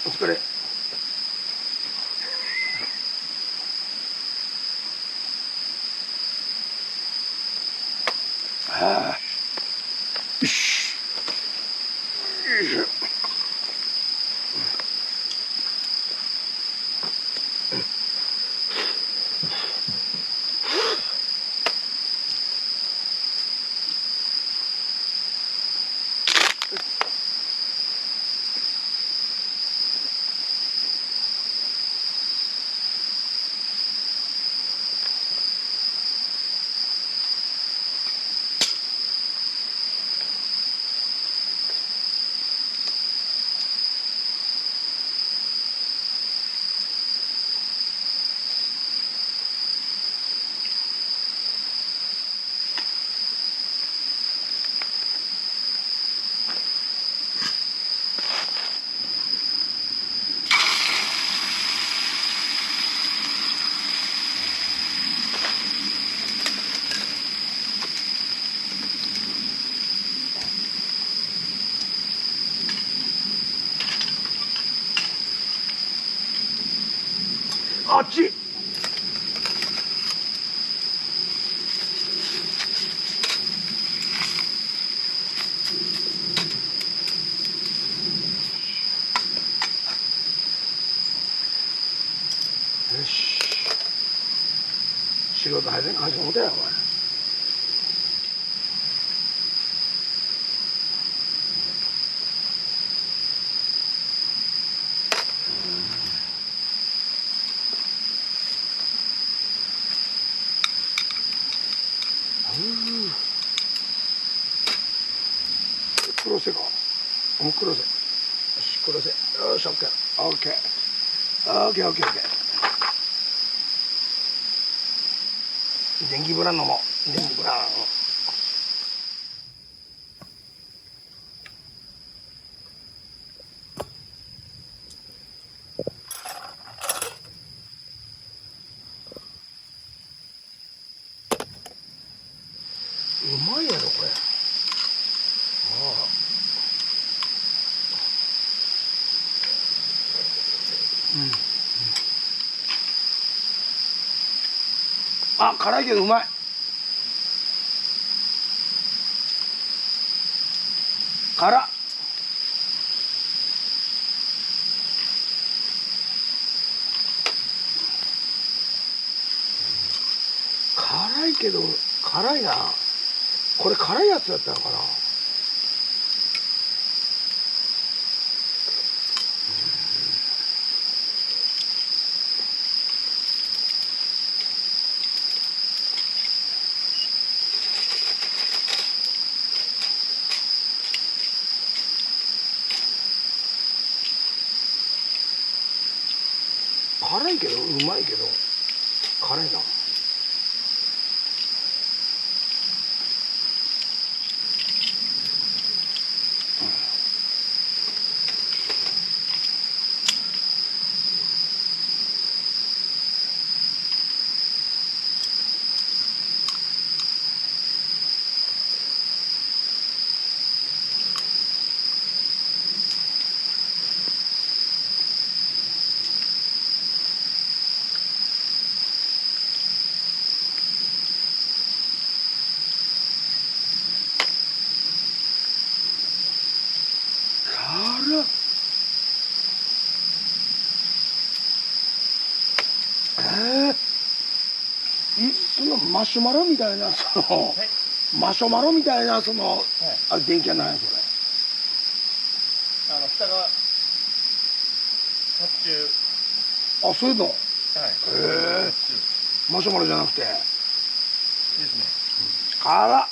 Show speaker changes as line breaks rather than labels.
お疲れ。はあ。よし。よいしょ。あっち。よし。仕事始め始めたよお前。黒瀬か。もう黒瀬。よし、黒瀬。よし、オッケー。オッケー。オッケー、オッケー、オッケー。電気ブランのも。電気ブラン。うまいやろ、これ。あ、辛いけどうまい。辛っ。辛いけど辛いな。これ辛いやつだったのかな。辛いけどうまいけど辛いな。辛っ。そのマシュマロみたいなマシュマロみたいなあれ電気はないそれ。
下が殺虫。
あ、そういうの。へ
はい。
え。マシュマロじゃなくて。
ですね。
辛っ。